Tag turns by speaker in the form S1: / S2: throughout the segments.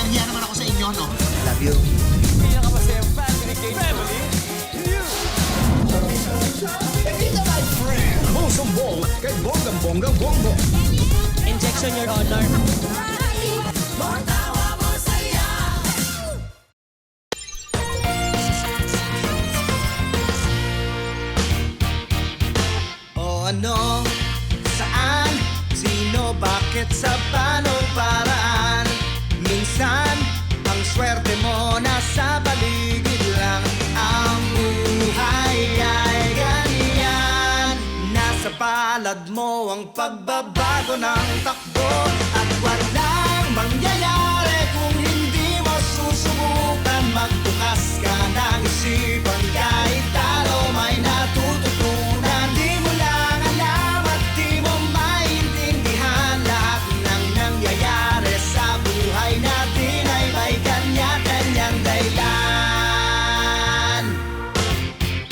S1: nahiya naman ako sa inyo, no?
S2: Love you.
S3: Pinakamasayang family kay family.
S4: Sumbong kay Bonggang Bongo.
S3: Injection, Your Honor.
S2: O ano, saan, sino, bakit, sa paanong paraan? Minsan, ang swerte mo nasa paligid lang. Ang buhay ay ganyan. Nasa palad mo ang pagbabago ng takbo. At walang mangyayari kung hindi mo susubukan. Magbukas ka ng isipan, kahit talo may natututunan. Di mo lang alam at di mo maintindihan. Lahat ng nangyayari sa buhay natin ay may kanya-kanyang dahilan.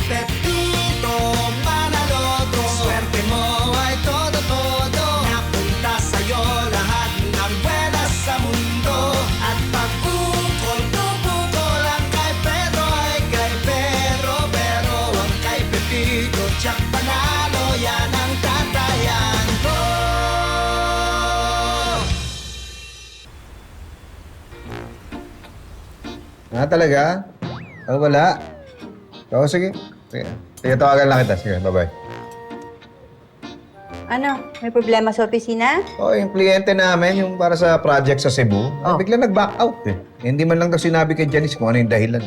S2: Pepito Manaloto, swerte mo ay todo-todo. Napunta sa'yo lahat ng buwenas sa mundo. At pag-ukol, pupukol, ang kay Pedro ay kay Pero. Pero ang kay Pepito, tiyak panalo, yan ang tatayan ko.
S5: Talaga? Wala? Oo, sige. Sige, tawagan lang kita. Sige, bye-bye.
S6: Ano? May problema sa opisina?
S5: Yung kliyente namin, yung para sa project sa Cebu, bigla nag-back out eh. Hindi man lang daw sinabi kay Janice kung ano yung dahilan.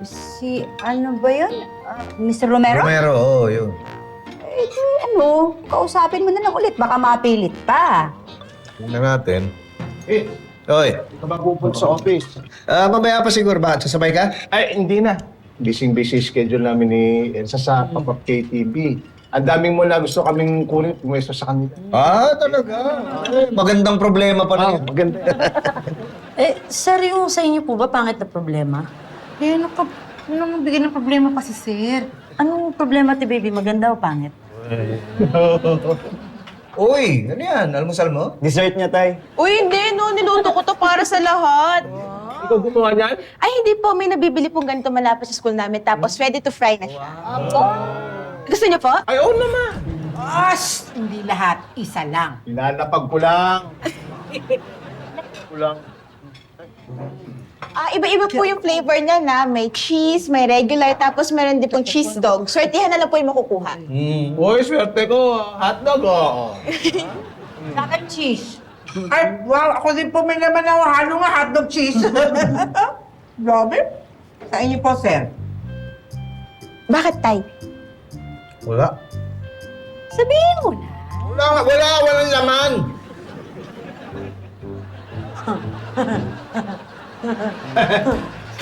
S6: Si ano ba yun? Mr. Romero?
S5: Romero, oo, yun.
S6: Eh, di, ano? Kausapin mo na lang ulit. Baka mapilit pa.
S5: Tingnan natin.
S7: Eh,
S5: Oy,
S7: ka ba pupunta sa office?
S5: mamaya pa siguro. Bakit? Sasabay ka?
S7: Ay, hindi na. Busy schedule namin ni Elsa sa Pop-Up KTV. Ang daming mula gusto kaming kunin pumwesto sa kanila.
S5: Talaga. Magandang problema pala yun.
S7: Maganda.
S8: Sir, yung sa inyo po ba pangit na problema?
S9: Anong bigyan ng problema pa si Sir?
S8: Anong problema, baby? Maganda o pangit?
S5: Uy, ano yan? Almusal mo?
S7: Dessert niya, tay.
S9: Uy, hindi. No, niluto ko to para sa lahat.
S7: Ikaw gumawa niyan?
S9: Ay, hindi po. May nabibili pong ganito malapit sa school namin. Tapos, ready to fry na siya. Gusto niyo po?
S7: Ay, oo naman.
S9: Hindi lahat. Isa lang.
S7: Ilalapag ko lang.
S9: Iba-iba po yung flavor niya na. May cheese, may regular, tapos meron din pong cheese dog. Swertihan na lang po yung makukuha.
S7: Uy, swerte ko. Hotdog, oh.
S9: Sa akin, cheese.
S10: Ay, wow! Ako din po may naman na halo nga hotdog cheese. Grabe. Sa inyo po, sir.
S9: Bakit, Tay?
S5: Wala.
S9: Sabihin mo na.
S7: Walang laman.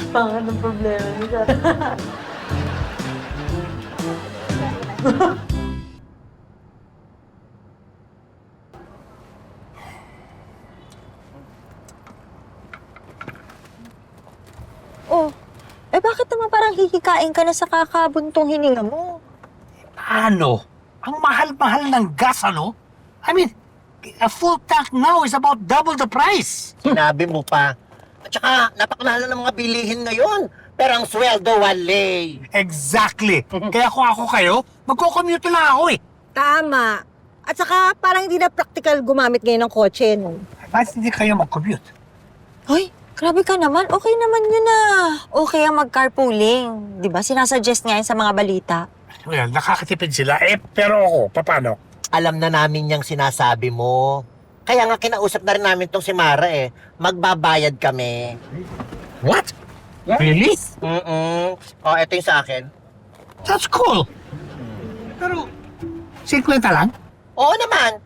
S8: Pangit ang problema niya.
S6: Bakit naman parang hihikain ka na sa kakabuntong hininga mo?
S4: Ano? Ang mahal-mahal ng gas, ano? I mean, a full tank now is about double the price.
S2: Sinabi mo pa. At saka, napakamahal na ng mga bilihin ngayon. Pero ang sweldo, wale.
S4: Exactly. Kaya kung ako kayo, magko-commute lang ako eh.
S8: Tama. At saka parang hindi na practical gumamit ngayon ng kotse, no?
S4: Bakit hindi kayo mag-commute?
S6: Hoy, grabe ka naman. Okay naman yun Okay ang mag-carpooling. Di ba? Sinasuggest nga yun sa mga balita.
S4: Well, nakakatipid sila. Pero ako, paano?
S2: Alam na namin yung sinasabi mo. Kaya nga kinausap na rin namin tong si Mara eh. Magbabayad kami.
S4: What? Really?
S2: Ito yung sa akin.
S4: That's cool. Pero, 50 lang?
S2: Oo naman.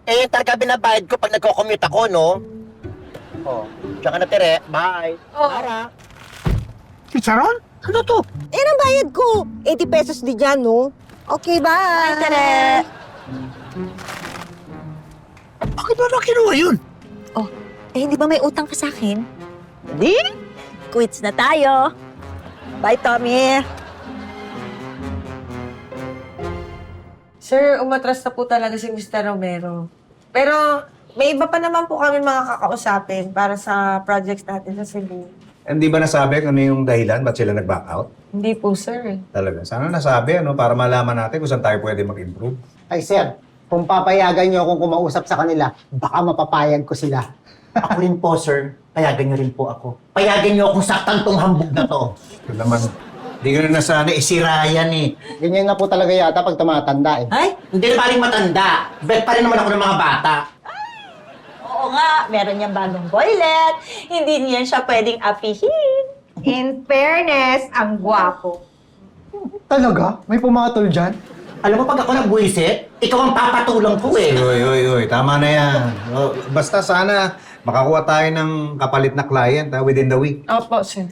S2: Yung talaga binabayad ko pag nagko-commute ako, no? Tsaka na, Tere. Bye. Mara.
S4: Chicharon? Ano to?
S8: Ang bayad ko. 80 pesos di dyan, no? Okay, bye.
S6: Tere!
S4: Bakit mo na kinuha yun?
S6: Hindi ba may utang ka sa akin?
S8: Di?
S6: Quits na tayo. Bye, Tommy.
S11: Sir, umatras na po talaga si Mr. Romero. Pero
S8: may iba pa naman po kami mga kakausapin para sa projects natin sa Cebu.
S5: Hindi ba nasabi kung ano yung dahilan? Ba't sila nag-back out?
S8: Hindi po, sir.
S5: Talaga. Sana nasabi, ano, para malaman natin kung saan tayo pwede mag-improve.
S1: Ay, sir, kung papayagan niyo akong kumausap sa kanila, baka mapapayag ko sila.
S11: Ako rin po, sir. Payagan niyo rin po ako. Payagan niyo akong saktan tong hambog na to.
S5: Ito naman, hindi ko na nasanay.
S11: Si Ryan eh.
S1: Ganyan na po talaga yata pag tumatanda eh.
S11: Ay, hindi na paling matanda. Bet pa rin naman ako ng mga bata.
S6: Oo nga, meron niyang bagong boylet. Hindi niya siya pwedeng apihin.
S8: In fairness, ang gwapo.
S1: Talaga? May pumatol dyan?
S11: Alam mo, pag ako nagbuwisit, ikaw ang papatulang ko eh.
S5: Uy, tama na yan. O, basta sana makakuha tayo ng kapalit na client within the week.
S8: Opo, sir.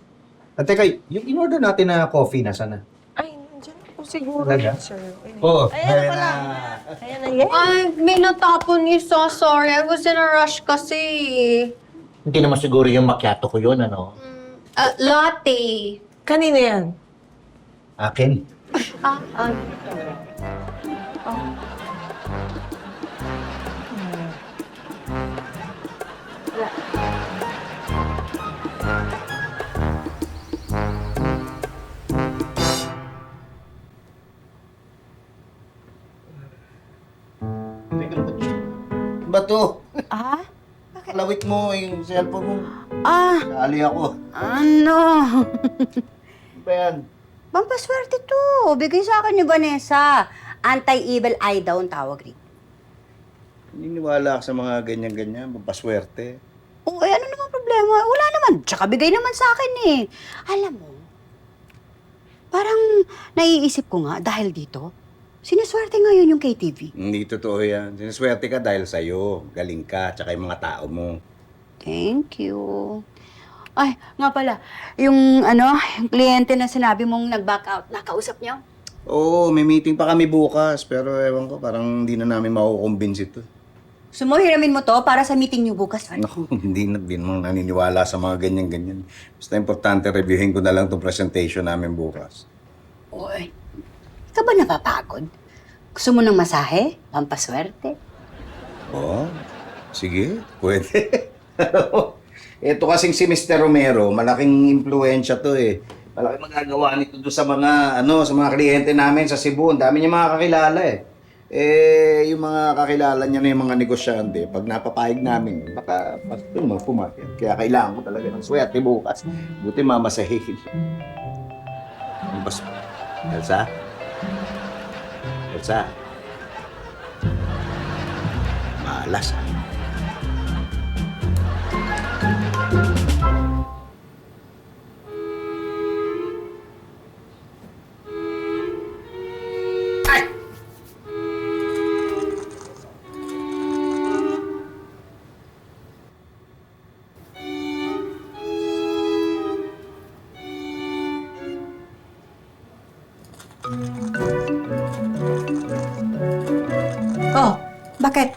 S5: At teka, yung in-order natin na coffee, nasa na?
S8: Ay, nandiyan po siguro
S5: Talaga?
S8: yun, sir.
S5: Oo.
S6: Ayan na pala. Ayan na yan.
S9: Ay, may natapon isa. Sorry, I was in a rush kasi.
S11: Hindi naman siguro yung macchiato ko yun, ano?
S9: Latte.
S8: Kanina yan.
S5: Akin.
S11: Ba to?
S9: Ah?
S11: Lawit mo yung cellphone mo.
S9: Ah,
S11: Sali ako.
S9: ano?
S11: Ano ba yan?
S9: Pampaswerte to. Bigay sa akin ni Vanessa. Anti-evil eye daw ang tawag rin.
S5: Naniniwala ka sa mga ganyan-ganyan, papaswerte.
S9: Oo, eh, ano naman problema? Wala naman. Tsaka bigay naman sa akin eh. Alam mo, parang naiisip ko nga dahil dito, sinaswerte ngayon yung KTV.
S5: Hindi totoo yan. Sinaswerte ka dahil sa'yo. Galing ka, tsaka yung mga tao mo.
S9: Thank you. Ay, nga pala, yung yung kliyente na sinabi mong nag-back out, nakausap niyo?
S5: Oo, may meeting pa kami bukas. Pero ewan ko, parang hindi na namin makukumbins ito.
S9: So mo, hiramin mo to para sa meeting niyo bukas.
S5: Naku, hindi na din mo naniniwala sa mga ganyan-ganyan. Basta importante, reviewin ko na lang itong presentation namin bukas.
S9: Uy, ka ba napapagod? Gusto mo ng masahe? Pampaswerte?
S5: Oo, sige, pwede. Ito kasing si Mr. Romero, malaking impluensya to eh. Malaking magagawa nito doon sa mga, sa mga kliyente namin sa Cebu. Ang dami niya mga kakilala eh. Yung mga kakilala niya na yung mga negosyante, pag napapayag namin, baka pumakit. Kaya kailangan ko talaga ng swerte bukas. Buti mamasahin. Bas, Elsa? Elsa? Malas ah.
S9: Oh, bakit?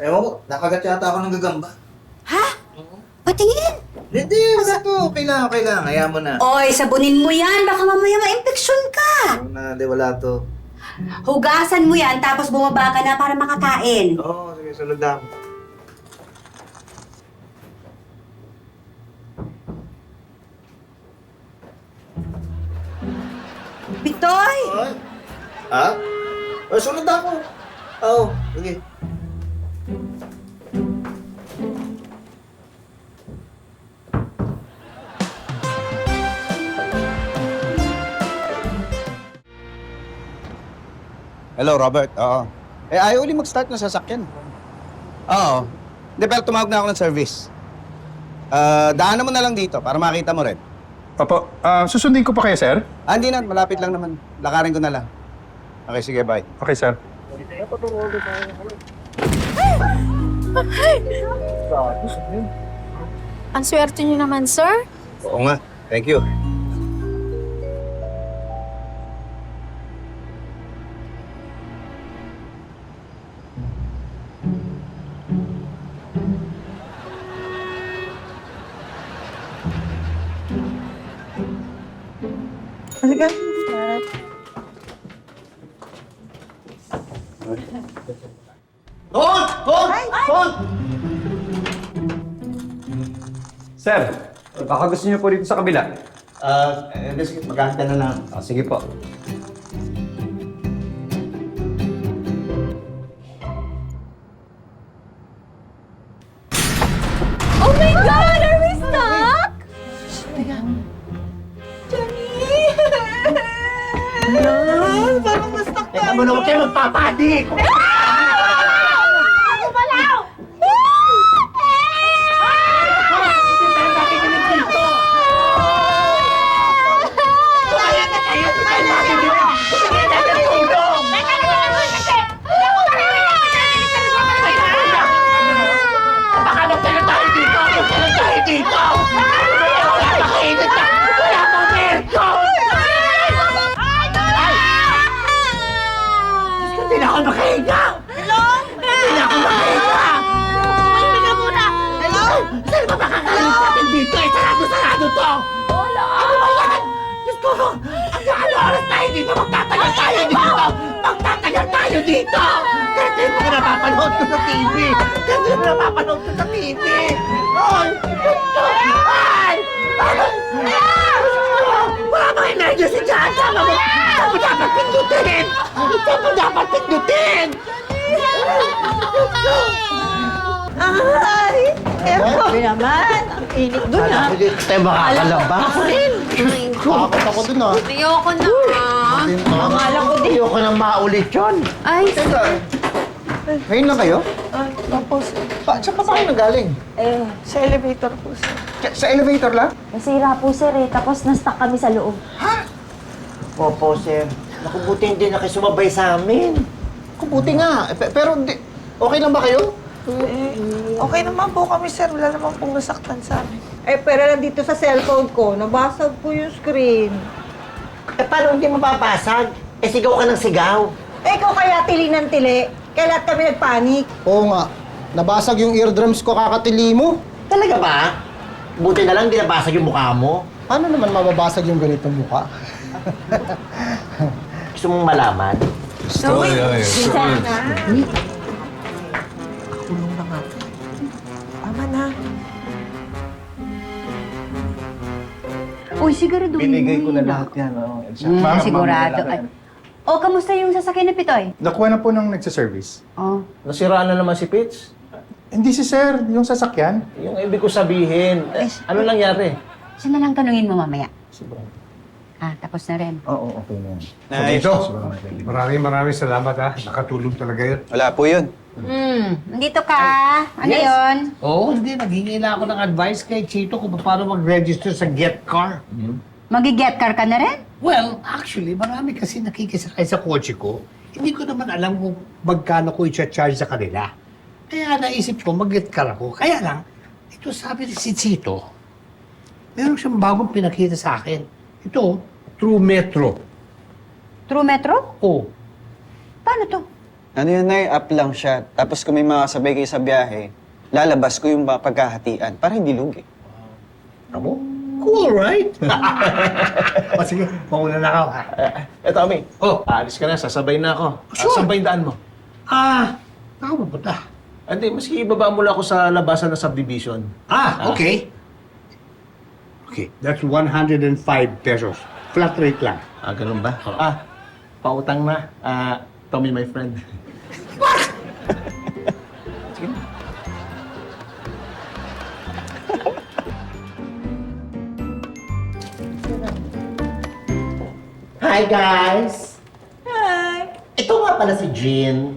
S5: Ewan ko, nakagat yata ako ng gagamba.
S9: Ha? Patingin!
S5: Hindi, wala to. Okay lang. Hayaan mo na.
S9: Oy, sabunin mo yan. Baka mamaya ma-infeksyon ka.
S5: Wala to.
S9: Hugasan mo yan, tapos bumaba ka na para makakain.
S5: Oo, sige, sunod lang.
S9: Bitoy!
S5: Ha? Sunod ako. Oo, sige. Hello, Robert. Oo. Ayaw ulit mag-start ng sasakyan. Oo. Hindi, pero tumawag na ako ng service. Daanan mo na lang dito para makita mo rin.
S12: Opo, susundin ko pa kayo, sir?
S5: Hindi na, malapit lang naman. Lakarin ko na lang. Okay, sige, bye.
S12: Okay, sir.
S9: Ang swerte niyo naman, sir.
S5: Oo nga. Thank you.
S8: Halika.
S11: Hold!
S3: Sir, baka gusto niyo po dito sa kabila.
S11: Sige, maghahanda na lang.
S3: Sige po.
S6: Oh my God! Are we stuck?
S11: Teka muna, huwag kayo magpapanik! Hindi na ako makahinga! Hindi na ako makahinga! Pahinga muna! Hello? Saan ba makakalalis natin dito? Sarado to! Ano ba yan? Diyos ko, ano oras tayo dito? Magtatagal tayo dito! Magtatagal tayo dito! Kasi hindi mo napapanood ko sa TV! Kasi hindi mo napapanood ko sa TV! Ay! Ay! Wala bang emergency dyan? Saan mo dapat pindutin? Saan mo dapat pindutin?
S8: Ay! Grabe naman! Ang init dun ah!
S11: Hindi tayo makakalamba.
S8: Ako rin!
S1: Takot ako dun ah.
S6: Ayoko na.
S8: Akala ko din.
S11: Ayoko nang maulit yun.
S6: Ay,
S1: Teka, ngayon lang kayo? Saan pa kayo nagaling?
S8: Sa elevator po, sir.
S1: Sa elevator lang?
S6: nasira po sir eh. Tapos na-stuck kami sa loob.
S11: Opo, sir. Naku, buti hindi na kayo sumabay sa amin.
S1: Kubuti nga. Pero okay lang ba kayo?
S8: Okay naman po kami, sir. Wala naman pong nasaktan sa amin. Pero nandito sa cellphone ko, nabasag po yung screen.
S11: Paano hindi mapapasag? Sigaw ka ng sigaw.
S8: Ikaw kaya tili ng tili. Kaya lahat kami nagpanik.
S1: Oo nga. Nabasag yung eardrums ko kakatili mo.
S11: Talaga ba? Buti na lang di nabasag yung mukha mo.
S1: Paano naman mababasag yung ganitong mukha?
S11: Gusto mong malaman?
S8: Tama na.
S9: Uy, sigurado
S7: Binigay ko na lahat yan. Elsa.
S9: Sigurado. O, kamusta yung sasakyan ni Pitoy?
S12: Nakuha na po ng nagsiservice.
S9: Oh.
S7: Nasiraan na naman si Pitch.
S12: Hindi si sir, yung sasakyan.
S7: Yung ibig ko sabihin, ano nangyari?
S9: Siya na lang tanungin mo mamaya. Tapos na rin.
S7: Oo, okay na yan.
S4: Dito, maraming salamat ha. Nakatulong talaga yun.
S3: Wala po yun.
S9: Nandito ka. Ano yun?
S4: Oo, hindi. Naghingi na ako ng advice kay Chito kung paano mag-register sa Get Car.
S9: Magi-get car ka na rin?
S4: Well, actually, marami kasi nakikisakay sa kotse ko. Hindi ko naman alam kung magkano ko i-charge sa kanila. Kaya naisip ko, mag-get car ako. Kaya lang, ito sabi ni si Chito, meron siyang bagong pinakita sa akin. Ito, True Metro.
S9: True Metro?
S4: Oh,
S9: Paano to?
S3: Ano yun, Nay? Up lang siya. Tapos kung may makasabay kayo sa biyahe, lalabas ko yung pagkahatian para hindi lugi.
S4: amo? Cool, right? O sige, mauna na ako ha.
S7: Tommy.
S4: Oh.
S7: Aalis ka na, sasabay na ako.
S4: Sure.
S7: Saan ba yung daan mo?
S4: Ako mapunta.
S7: Hindi, maski ibaba mo lang ako sa labasan ng subdivision.
S4: Okay. Okay, that's 105 pesos. Flat rate lang.
S7: Ganun ba?
S4: Oo.
S7: Pautang na. Tommy, my friend. Sige na.
S11: Hi, guys!
S8: Hi!
S11: Ito nga pala si Jean.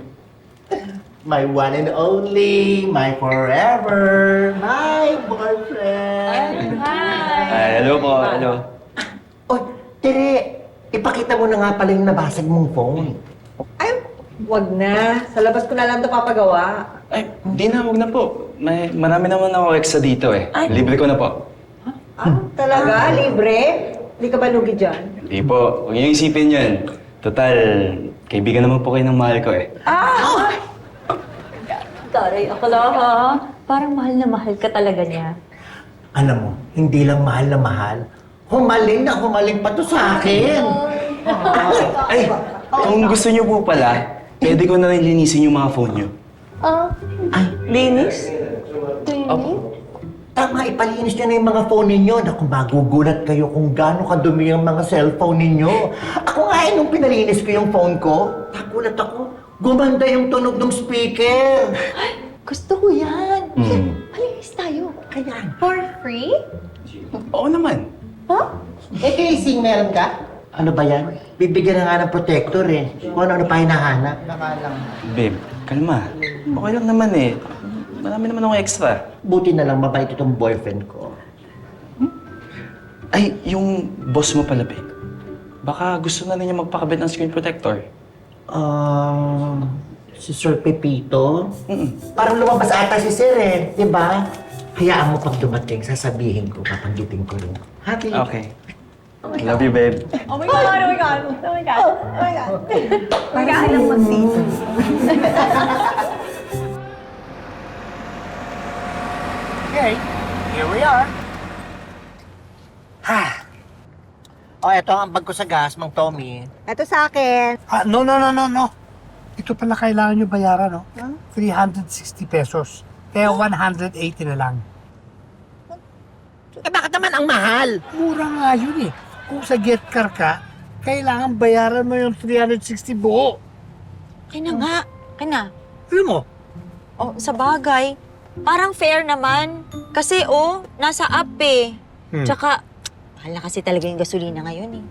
S11: My one and only, my forever, my boyfriend.
S3: Hello po, hello.
S11: Oy, Tere, ipakita mo na nga pala yung nabasag mong phone.
S8: Ay, wag na. Sa labas ko na lang ito papagawa.
S3: Ay, hindi na, huwag na po. Marami naman ako extra dito eh. Libre ko na po.
S8: Talaga? Libre? Hindi ka ba lugi dyan?
S3: Hindi po, huwag niyo isipin yun. Total, kaibigan naman po kayo ng mahal ko eh.
S6: Taray, akala ha. Parang mahal na mahal ka talaga niya.
S11: Alam mo, hindi lang mahal na mahal. Humaling na humaling pa to sa akin.
S3: Ay, kung gusto niyo po pala, pwede ko na rin linisin yung mga phone niyo.
S6: Linis? Do you need?
S11: Tama, ipalinis nyo na yung mga phone ninyo. Naku, magugulat kayo kung gaano kadumi yung mga cellphone ninyo. Ako nga nung pinalinis ko yung phone ko, nagulat ako. Gumanda yung tunog ng speaker.
S6: Gusto ko yan.
S9: Malinis tayo.
S11: Kaya,
S6: For free?
S3: Oo naman.
S1: Eh, casing meron ka?
S11: ano ba yan? Bibigyan na nga ng protector eh. Kung ano pa hinahanap.
S1: Baka lang.
S3: Babe, kalma. Okay lang naman eh. Marami naman ako extra.
S11: Buti na lang mabait itong boyfriend ko.
S3: Ay, yung boss mo pala, babe. Baka gusto na niya magpakabit ng screen protector.
S11: Si Sir Pepito? Parang lumabas ata si Sir eh, di ba? Hayaan mo pag dumating, sasabihin ko, papanggitin ko rin. Happy?
S3: Okay. Love you, babe.
S6: Oh my God! Oh my God! Oh my God! Oh my God! Parang silang mag-date.
S11: Okay, here we are. O, eto ang bag ko sa gas, Mang Tommy.
S8: Ito sa akin.
S4: No. Ito pala kailangan nyo bayaran, no? 360 pesos. Kaya 180 na lang.
S11: Eh, bakit naman ang mahal?
S4: Mura nga yun eh. Kung sa get car ka, kailangan bayaran mo yung 360 buo.
S6: Kaya na nga. Kaya na.
S4: Alam mo?
S6: Oh, sa bagay, parang fair naman. Kasi nasa app eh. Tsaka, mahal na kasi talaga yung gasolina ngayon eh.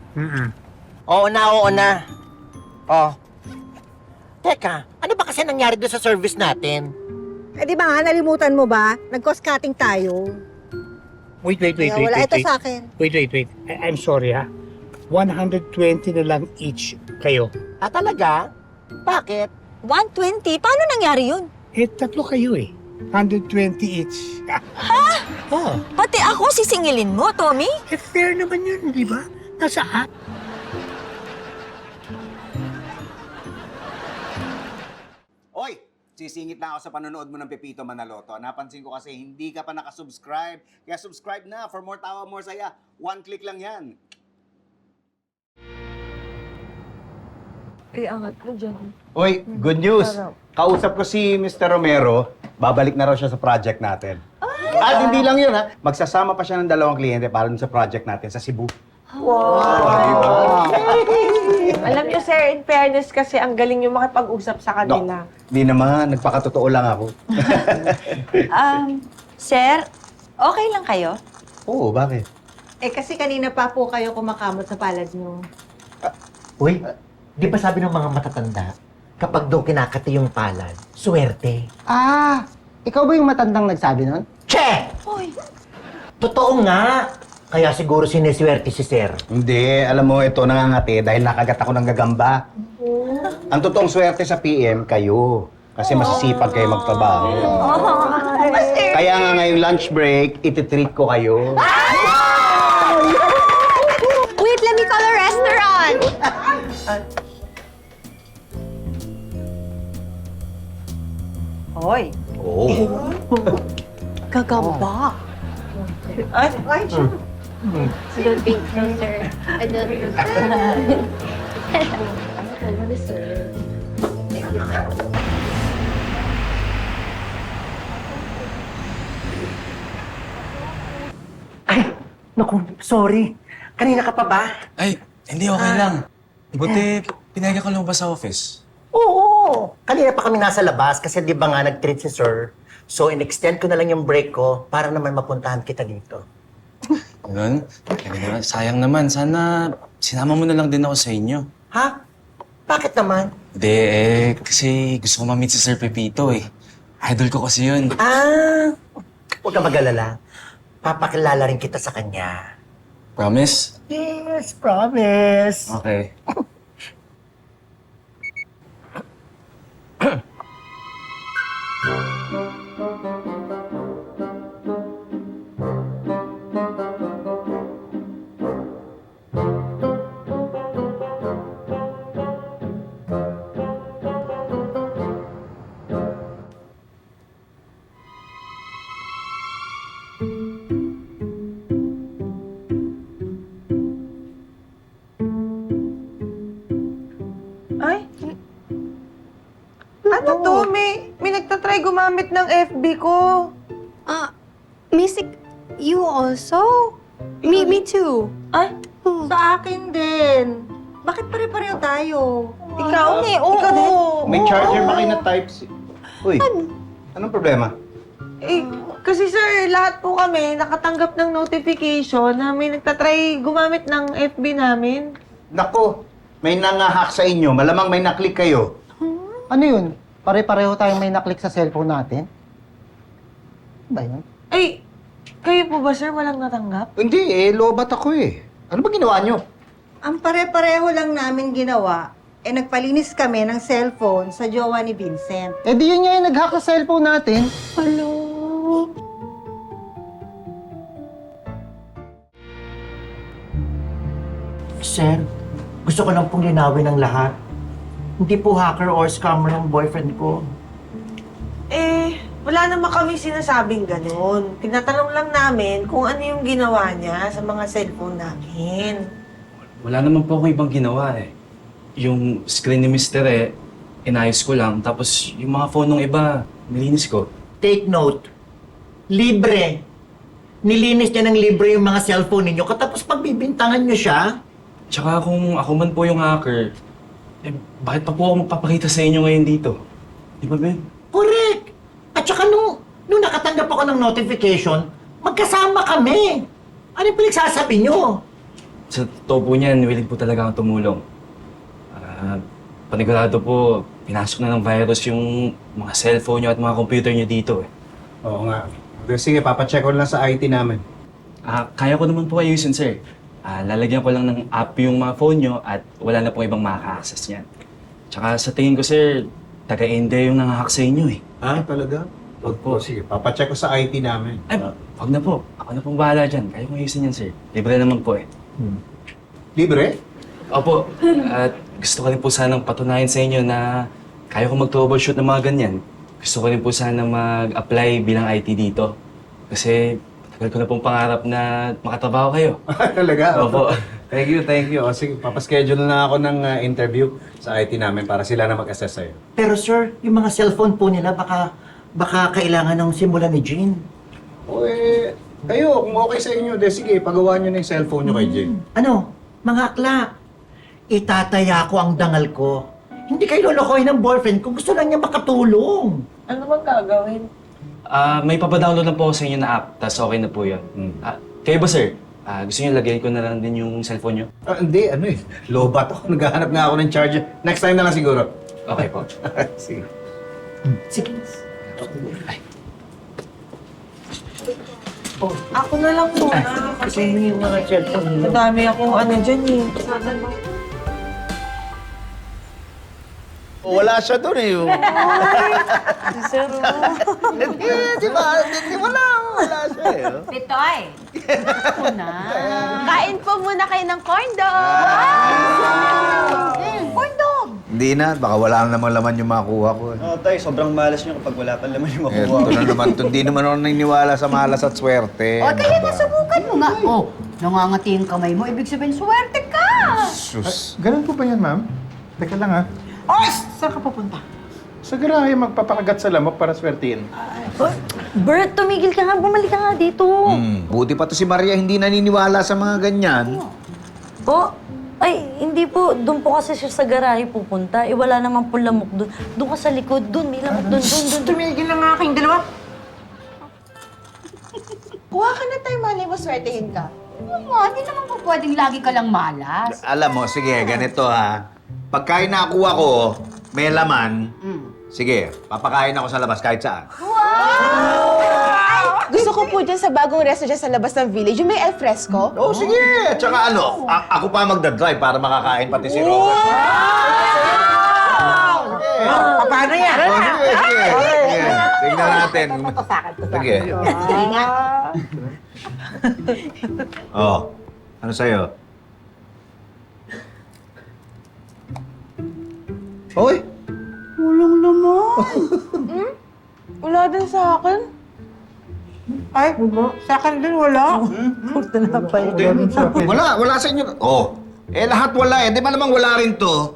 S11: Oo na. Oh. Teka, ano ba kasi nangyari doon sa service natin?
S8: Eh di ba nga, nalimutan mo ba? Nag-cost cutting tayo.
S4: Wait.
S8: Kaya wala ito sa akin.
S4: Wait. I'm sorry ha. 120 na lang each kayo.
S11: Ah, talaga? Bakit?
S6: 120? Paano nangyari yun?
S4: Eh, tatlo kayo eh. 120 each.
S6: Ha?
S4: Oh,
S6: Pati ako sisingilin mo, Tommy?
S4: eh fair naman yun, di ba? Nasa app.
S5: Oy! Sisingit na ako sa panonood mo ng Pepito Manaloto. Napansin ko kasi hindi ka pa nakasubscribe. Kaya subscribe na for more tawa, more saya. One click lang yan.
S8: Angat mo dyan.
S5: Oy, good news! Kausap ko si Mr. Romero. Babalik na raw siya sa project natin. At hindi lang yun ha. Magsasama pa siya ng 2 kliyente para dun sa project natin sa Cebu.
S10: Alam niyo, sir, in fairness kasi ang galing yung makipag-usap sa kanila.
S5: Di naman, nagpakatotoo lang ako.
S6: Sir, okay lang kayo?
S5: Oo, bakit?
S8: Eh kasi kanina pa po kayo kumakamot sa palad nyo.
S11: Uy, di ba sabi ng mga matatanda, kapag daw kinakati yung palad, swerte.
S1: Ah, ikaw ba yung matandang nagsabi nun?
S11: Che!
S6: Hoy,
S11: Totoo nga! Kaya siguro siniswerte si Sir.
S5: Hindi, alam mo, ito nangangati dahil nakagat ako ng gagamba. Ang totoong swerte sa PM, kayo. Kasi masisipag kayo magtrabaho. Kaya nga ngayong lunch break, iti-treat ko kayo.
S6: wait, let me call a restaurant!
S8: Hoy.
S5: Oo.
S6: Gagamba.
S8: Ay,
S6: I don't think so, sir. I don't think so.
S11: Naku, sorry. Kanina ka pa ba?
S13: Ay, hindi okay lang. Buti, pinagyan ko lang ba sa office?
S11: Oo. Kanina pa kami nasa labas kasi di ba nga nag-treat si Sir. So, in-extend ko na lang yung break ko para naman mapuntahan kita dito.
S13: Ganun? Sayang naman. Sana sinama mo na lang din ako sa inyo.
S11: Ha? Bakit naman?
S13: Hindi, kasi gusto ko ma-meet si Sir Pepito eh. Idol ko kasi yun.
S11: Ah, huwag ka mag-alala. Papakilala rin kita sa kanya.
S13: Promise?
S11: Yes, promise.
S13: Okay.
S10: Ay? Ano to? May nagtatry gumamit ng FB ko.
S9: May You also? Me too.
S8: Ay, sa akin din. Bakit pare-pareho tayo? Ikaw, oo. Ikaw din?
S5: May charger ba kayo na Type-C? Uy, anong problema?
S8: Eh, kasi sir, lahat po kami nakatanggap ng notification na may nagtatry gumamit ng FB namin.
S5: Nako, may nangahack sa inyo. Malamang may naklik kayo.
S1: Ano yun? Pare-pareho tayong may naklik sa cellphone natin? Ano ba yun?
S8: Ay, kayo po ba sir walang natanggap?
S5: Hindi, lobat ako eh. Ano ba ginawa nyo?
S8: Ang pare-pareho lang namin ginawa, nagpalinis kami ng cellphone sa jowa ni Vincent.
S1: Eh di yun nga yung nag-hack sa cellphone natin.
S8: Hello?
S11: Sir, gusto ko lang pong linawin ang lahat. Hindi po hacker or scammer ang boyfriend ko.
S8: Wala naman kami sinasabing ganun. Tinatanong lang namin kung ano yung ginawa niya sa mga cellphone namin.
S13: Wala naman po akong ibang ginawa eh. Yung screen ni Mr. inayos ko lang. Tapos yung mga phone ng iba, nilinis ko.
S11: Take note. Libre. Nilinis niya ng libre yung mga cellphone ninyo katapos pagbibintangan niyo siya.
S13: Tsaka kung ako man po yung hacker, bakit pa po ako magpapakita sa inyo ngayon dito? Di ba, Ben?
S11: Correct. At saka nung nakatanggap ako ng notification, magkasama kami. Ano yung pinagsasabi niyo?
S13: Sa totoo po niyan, willing po talaga akong tumulong. Panigurado po, pinasok na ng virus yung mga cellphone niyo at mga computer niyo dito eh.
S3: Oo nga. Sige, papacheck ko lang sa IT namin.
S13: Kaya ko naman po ayusin, sir. Lalagyan ko lang ng app yung mga phone niyo at wala na pong ibang makaka-access niyan. Tsaka sa tingin ko, sir, taga-India yung nangahack sa inyo eh.
S3: Talaga?
S13: Wag po.
S3: Sige, papacheck ko sa IT namin.
S13: Ay, wag na po. Ako na pong bahala dyan. Kaya kong ayusin yan, sir. Libre naman po eh.
S3: Libre?
S13: Opo. At gusto ko rin po sanang patunayan sa inyo na kaya ko mag-troubleshoot ng mga ganyan. Gusto ko rin po sana mag-apply bilang IT dito. Kasi tagal ko na pong pangarap na makatrabaho kayo.
S3: Talaga?
S13: Opo.
S3: Thank you. O, sige, papaschedule na ako ng interview sa IT namin para sila na mag-assess sa'yo.
S11: Pero sir, yung mga cellphone po nila baka kailangan ng simulan ni Jean.
S3: Kayo, kung okay sa inyo, sige, pagawa nyo na yung cellphone nyo kay Jay.
S11: Ano? Mga akla, itataya ko ang dangal ko. Hindi kayo lolokohin ng boyfriend kung gusto lang niya makatulong.
S8: Ano bang gagawin?
S13: May papadownload lang po ako sa inyo na app, tas okay na po yun. Kayo ba, sir? Gusto niyo lagay ko na lang din yung cellphone niyo?
S3: Hindi, lobat ako. Naghahanap nga ako ng charger. Next time na lang siguro.
S13: Okay po.
S3: Sige.
S11: Sige.
S8: Ako na lang muna.
S11: Kasi yung mga cellphone nila.
S8: Madami akong ano dyan eh.
S5: Wala siya doon eh. Di ba? Wala siya eh.
S9: Pitoy! Ako na. Kain po muna kayo ng corn dog! Corn dog!
S5: Hindi na, baka wala naman laman yung makuha ko.
S3: Tay, sobrang malas nyo kapag wala pa laman yung makuha.
S5: Ito na naman to. Hindi naman ako naniniwala sa malas at swerte.
S9: O, kaya nasubukan mo nga. Oh, nangangati yung kamay mo. Ibig sabihin, swerte ka!
S5: Sus.
S12: Ganun po ba yan, ma'am? Teka lang, ha?
S11: Oh, saan ka pupunta?
S12: Sa garahe, magpapakagat sa lamok para swertihin.
S6: Bert, tumigil ka nga. Bumalik ka nga dito.
S5: Buti pa to si Maria hindi naniniwala sa mga ganyan.
S14: Po? Ay, hindi po. Doon po kasi siya sa garahe pupunta. Wala naman po lamok doon. Doon ka sa likod. Doon, may lamok doon.
S8: Tumigil na nga kayong dalawa.
S10: Kuha ka na tayo, malay mo, swertehin ka.
S9: Oo nga, hindi naman po pwedeng lagi ka lang malas.
S5: Alam mo, sige, ganito ha. Pagkain nakuha ko, may laman. Sige, papakain ako sa labas kahit saan.
S10: Gusto ko po dyan sa bagong resto dyan sa labas ng village, yung may alfresco.
S5: Oo, sige. Tsaka ano, ako pa magdadrive para makakain pati si Rojas.
S8: Paano yan?
S5: Sige. Tingnan natin. Sige.
S8: Sige nga.
S5: Oh, ano sa'yo? Hoy!
S9: Walang naman.
S8: Wala din sa akin. Ay, sa akin din wala.
S5: Wala sa inyo. Oh, lahat wala eh. Di ba namang wala rin to?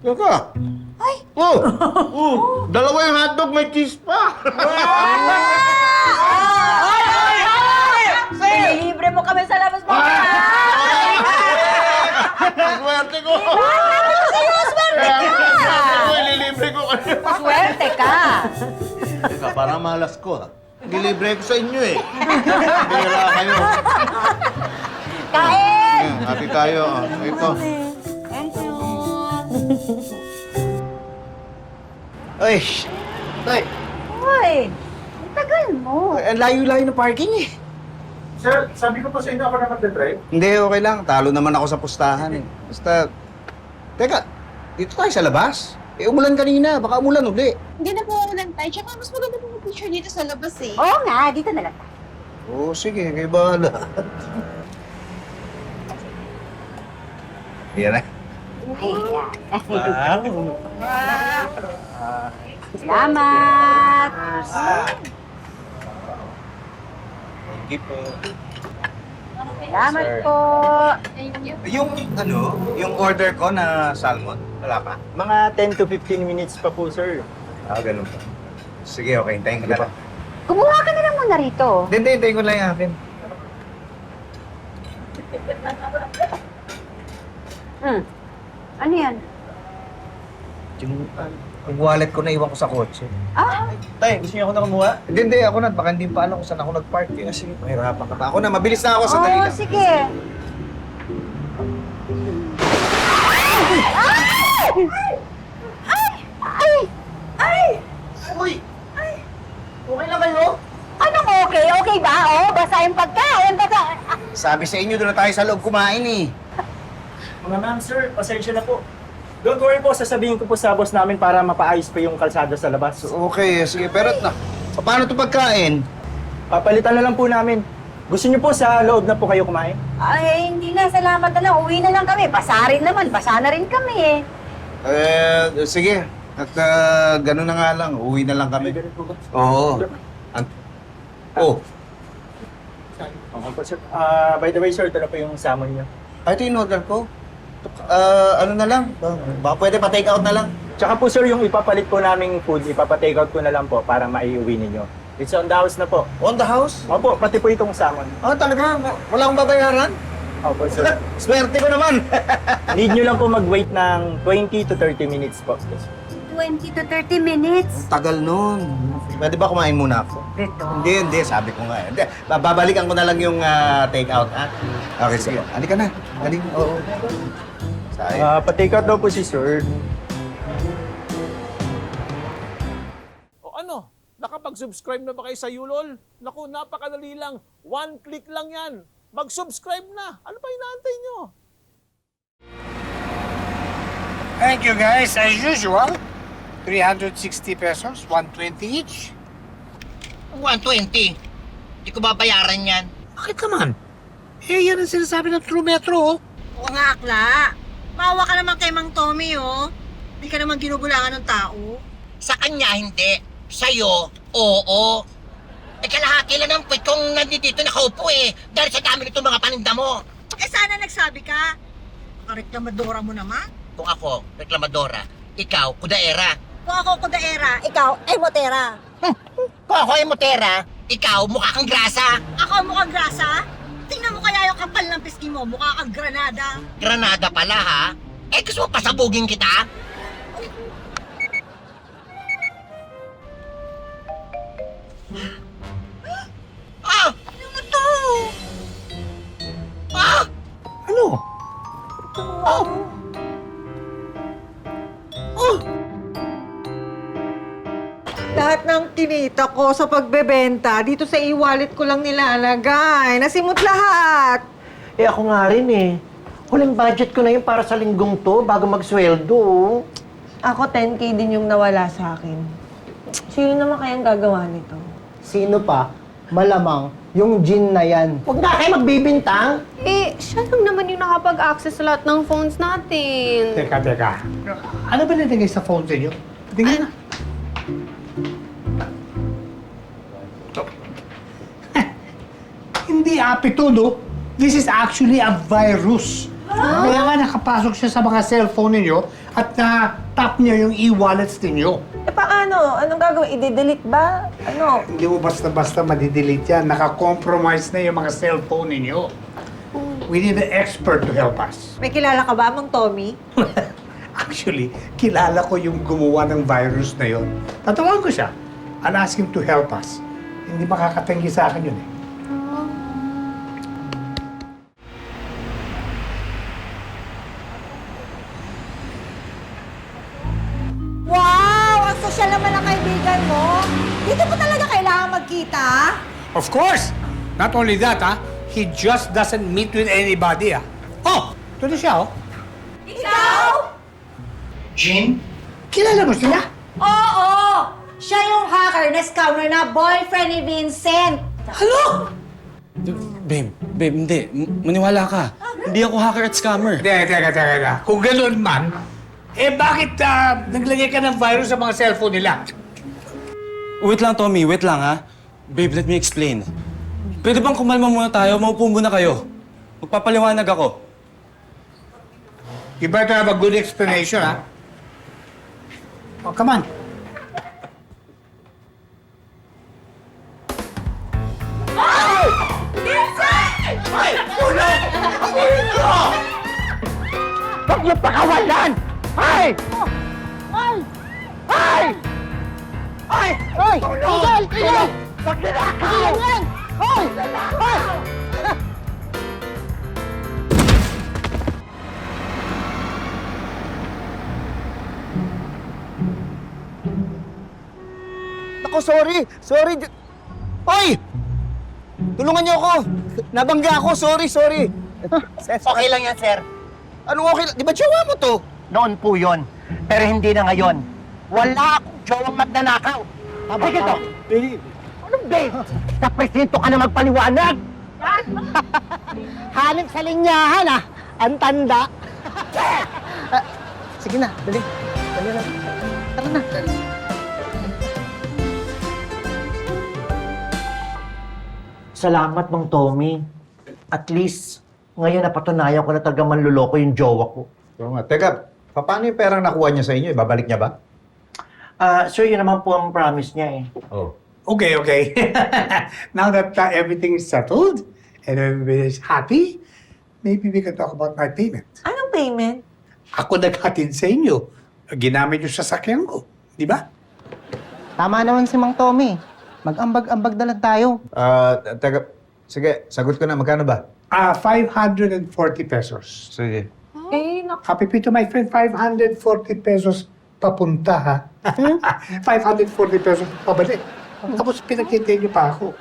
S5: Teka.
S7: Oh! Dalawa yung hotdog, may cheese pa!
S6: Libre mo kami sa labas mo.
S7: Swerte ko! Ililibre ko kayo.
S6: Swerte ka.
S7: Teka, parang malas ko, ha? Gilibre ko sa inyo, eh. Bira kayo.
S6: Kain!
S7: Happy tayo. Ito.
S3: Ay, Tay,
S9: Hoy, ang tagal mo.
S3: ang layo-layo ng parking eh.
S12: Sir, sabi ko pa sa inyo ako na magdadrive.
S3: Hindi, okay lang. Talo naman ako sa pustahan eh. Basta, teka, dito tayo sa labas. Eh, umulan kanina. Baka umulan uli.
S11: Hindi na po ulan tayo. Tsaka mas maganda po mag-picture dito sa labas eh.
S9: Oo nga, dito na lang.
S3: Oo, sige. Kayo bahala. Yan na.
S9: Salamat!
S3: Thank you po.
S9: Salamat po!
S3: Yung order ko na salmon, wala pa?
S15: Mga 10 to 15 minutes pa po, sir.
S3: Ganun pa. Sige, okay. Hintayin ko na lang.
S9: Kumuha ka na lang muna rito.
S3: Hindi, hintayin ko lang yung akin.
S9: Ano yan?
S3: Yung wallet ko na iwan ko sa kotse.
S15: Tay, gusto niyo ako na kumuha?
S3: Hindi, ako na. Baka hindi pa alam kung saan ako nag-park. Kasi mahirapan ka pa. Ako na, mabilis na ako sa dali
S9: Oo,
S3: lang.
S9: sige.
S11: Okay na kayo?
S9: Anong okay? Okay ba? Oh, basta yung pagkain. Basta...
S3: Sabi sa inyo, doon na tayo sa loob kumain eh.
S15: Mga ma'am, sir, pasensya na po. Don't worry po, sasabihin ko po sa boss namin para mapaayos pa yung kalsada sa labas.
S3: Okay, sige. Pero paano ito pagkain?
S15: Papalitan na lang po namin. Gusto niyo po sa loob na po kayo kumain?
S9: Ay, hindi na. Salamat na lang. Uwi na lang kami. Basa rin naman. Basa na rin kami eh.
S3: Sige. At gano'n na nga lang. Uwi na lang kami. Oo.
S15: Okay po, sir. By the way, sir, ito na po yung salmon niyo.
S3: Ay, ito yung order ko. Ano na lang? Baka pwede pa-take out na lang.
S15: Tsaka po, sir, yung ipapalit po naming food, ipapa-take out ko na lang po para maiuwi ninyo. It's on the house na po.
S3: On the house?
S15: Opo, pati po itong salmon.
S3: Talaga? Wala akong babayaran?
S15: Opo, sir.
S3: Swerte ko naman!
S15: Need nyo lang po mag-wait ng 20 to 30 minutes po.
S9: 20 to 30 minutes.
S3: Tagal nun. Pwede ba kumain muna ako?
S9: Dito.
S3: Hindi. Sabi ko nga. Hindi. Babalikan ko na lang yung take out, ha? Okay, sige. Halika na. Halika. Oo. Sayang.
S15: Pa-take out daw po si sir.
S16: O ano? Nakapag-subscribe na ba kayo sa Yulol? Naku, napakadali lang. 1 click lang yan. Mag-subscribe na. Ano pa inaantay nyo?
S4: Thank you guys. As usual, 360 pesos, 120 each.
S11: 120. Hindi ko babayaran yan.
S4: Bakit naman? Eh, yan ang sinasabi ng True Metro, oh.
S8: Oo nga, Akla. Maawa ka naman kay Mang Tommy, oh. Hindi ka naman ginugulangan ng tao.
S11: Sa kanya, hindi. Sa'yo, oo. Eh, kalahati lang ng puwet kong nandito nakaupo eh. Dahil sa dami nitong mga paninda mo.
S8: Eh, sana nagsabi ka. Reklamadora mo naman.
S11: Kung ako, reklamadora, ikaw, kudaera.
S8: Kung ako kudaera, ikaw, emotera.
S11: Kung ako ay motera, ikaw, mukha kang grasa.
S8: Ako mukhang grasa? Tingnan mo kaya yung kapal ng pisngi mo, mukha kang granada.
S11: Granada pala ha? Eh, gusto mo pasabugin kita?
S8: Ano to?
S4: Ano?
S8: Lahat ng kinita ko sa pagbebenta, dito sa e-wallet ko lang nilalagay. Nasimot lahat.
S11: Eh, ako nga rin eh. Huling budget ko na yun para sa linggong to, bago magsweldo.
S8: Ako, 10K din yung nawala sa akin. Sino naman kayang gagawa nito?
S11: Sino pa? Malamang, yung gin na yan. Huwag na kayo magbibintang.
S17: Eh, siya lang naman yung nakapag-access sa lahat ng phones natin.
S4: Teka. Ano ba nilagay sa phone sa inyo? Tingnan na. Hindi app ito, no? This is actually a virus. Kaya nga nakapasok siya sa mga cellphone ninyo at tap niya yung e-wallets ninyo.
S8: Eh paano? Anong gagawin? I-delete ba? Ano?
S4: Hindi mo basta-basta madidelete yan. Naka-compromise na yung mga cellphone ninyo. We need an expert to help us.
S8: May kilala ka ba, Mang Tommy?
S4: Actually, kilala ko yung gumawa ng virus na yon. Tatawagan ko siya. I'll ask him to help us. Hindi makakatanggi sa akin yun eh.
S8: Wow! Ang sosyal naman ang kaibigan mo. Dito po talaga kailangan magkita?
S4: Of course! Not only that, he just doesn't meet with anybody, Oh! Ito na siya,
S8: Ikaw?
S4: Jean? Kilala mo sila?
S9: Oo! Siya yung hacker na scammer na boyfriend ni Vincent.
S4: Hello?
S13: Babe, hindi. Maniwala ka. Hindi ako hacker at scammer.
S4: Teka. Kung ganoon man, bakit naglagay ka ng virus sa mga cellphone nila?
S13: Wait lang, Tommy. Wait lang, ha? Babe, let me explain. Pwede bang kumalma muna tayo? Maupo muna kayo. Magpapaliwanag ako.
S4: You better have a good explanation, Oh, come on.
S11: Ay! Ulo! Ang ulo! Huwag niyo pakawalan! Ay! Ay! Ay! Ay! Ay! Tigil! Tigil! Huwag ninakaw! Ay! Ay!
S3: Ako, sorry! Sorry! Oy! Tulungan niyo ako! Nabangga ako! Sorry!
S11: Okay lang yan, sir.
S3: Ano okay lang? Di ba jowa mo to?
S11: Noon po yun. Pero hindi na ngayon. Wala akong jowang magnanakaw. Tama ka to? Anong babe? Sa presinto ka na magpaliwanag! Hanip sa linyahan, Ang tanda.
S1: Sige na, dali. Dali na. Tara na.
S11: Salamat, Mang Tommy. At least, ngayon napatunayan ko na talaga manluloko yung jowa ko.
S3: Oo nga. Teka, paano yung perang nakuha niya sa inyo? Ibabalik niya ba?
S11: Sir, yun naman po ang promise niya
S3: Oh.
S4: Okay. Now that everything is settled and everybody is happy, maybe we can talk about my payment.
S8: Anong payment?
S4: Ako naghatid sa inyo. Ginamit yung sasakyan ko. Di ba?
S1: Tama naman si Mang Tommy. Mag-ambag-ambag na lang tayo.
S3: Teka, sige, sagot ko na. Magkano ba?
S4: 540 pesos.
S3: Sige.
S8: Eh, naku.
S4: Happy Pito, my friend, 540 pesos papunta, ha? 540 pesos pabalik. Tapos pinagkintay niyo pa ako.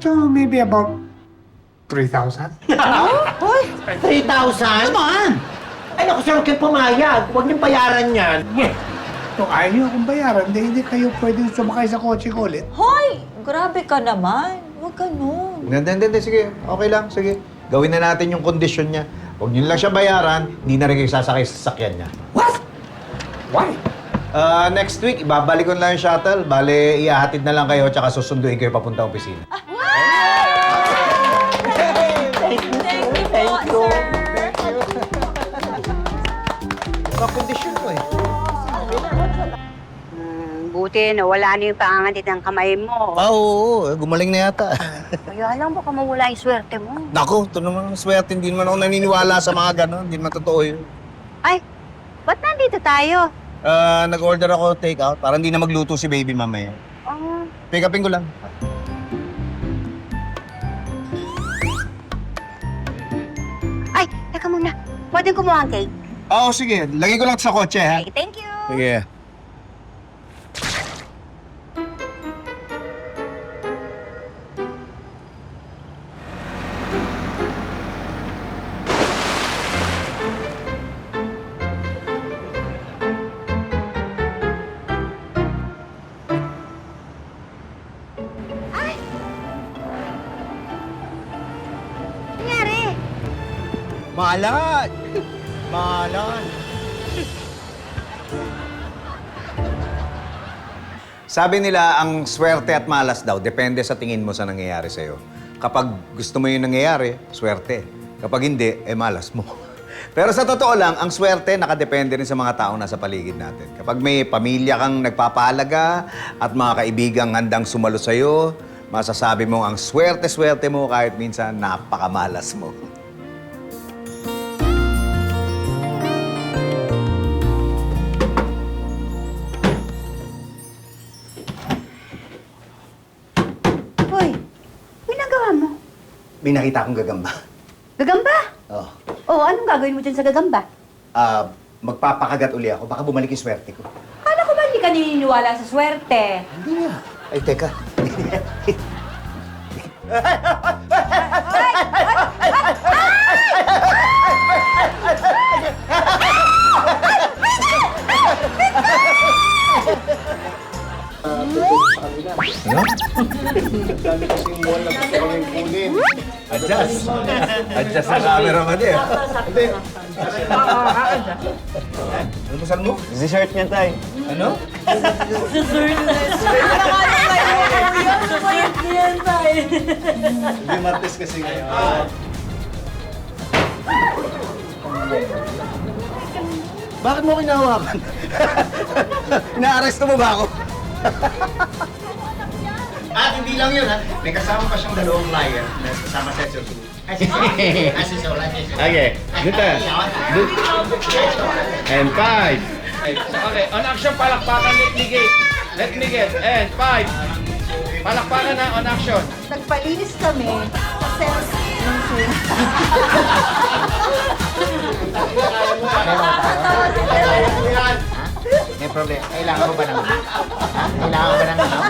S4: So, maybe about 3,000.
S11: Hoy! 3,000? Naman! Ay, naku, sir, huwag kayong pumayag. Huwag niyong bayaran yan.
S4: Kung ayaw niyo akong bayaran, hindi kayo pwedeng sumakay sa kotse ko ulit.
S6: Hoy! Grabe ka naman. Huwag ganun.
S3: Hindi. Sige, okay lang. Sige. Gawin na natin yung kondisyon niya. Huwag niyo lang siya bayaran, hindi na rin kayo sasakay sa sasakyan niya.
S4: What? Why?
S3: Next week, ibabalik ko na lang yung shuttle. Bale, ihahatid na lang kayo, tsaka susunduin kayo papunta opisina.
S6: Thank you, sir.
S3: Kondisyon ko eh.
S9: Buti na wala na yung pangangatid ng kamay mo.
S3: Oo. Gumaling na yata.
S9: Kaya lang baka mawala yung swerte mo.
S3: Naku, ito naman ang swerte. Hindi naman ako naniniwala sa mga ganon. Hindi naman totoo yun.
S9: Ay, ba't nandito tayo?
S3: Nag-order ako take out para hindi na magluto si baby mamaya. Pick upin ko lang.
S9: Ay, teka muna. Pwede kumuha ang cake?
S3: Oo, sige. Lagay ko lang sa kotse, ha?
S9: Okay, thank you.
S3: Sige.
S9: Nangyari?
S3: Malan! Malan! Sabi nila, ang swerte at malas daw, depende sa tingin mo sa nangyayari sa'yo. Kapag gusto mo yung nangyayari, swerte. Kapag hindi, malas mo. Pero sa totoo lang, ang swerte nakadepende rin sa mga taong nasa paligid natin. Kapag may pamilya kang nagpapahalaga at mga kaibigang handang sumalo sa'yo, masasabi mo ang swerte-swerte mo kahit minsan napakamalas mo.
S9: Hoy, ginagawa mo?
S3: May nakita akong gagamba.
S9: Gagamba?
S3: Oh.
S9: Oo, anong gagawin mo dyan sa gagamba?
S3: Magpapakagat uli ako. Baka bumalik yung swerte ko.
S9: Kala ko ba hindi ka naniniwala sa swerte?
S3: Hindi nga. Ay, teka.
S7: Ano? Dami kasing mall na gusto kaming kunin.
S3: Adjust. Adjust sa camera mo din.
S7: Hindi.
S3: Ano mo, saan mo?
S15: Dessert niya, tay.
S3: Ano? Hindi Martes kasi ngayon. Bakit mo kinahawakan? Inaaresto mo ba ako? At hindi lang yun, ha? May kasama pa siyang dalawang liar na kasama sa SO2.
S12: Okay, dito. And 5. Okay, on action, palakpakan, let me get. And 5. Palakpakan na, on action.
S8: Nagpalinis kami sa self ng
S3: May problema. Kailangan mo ba ng... Kailangan mo ba ng ano?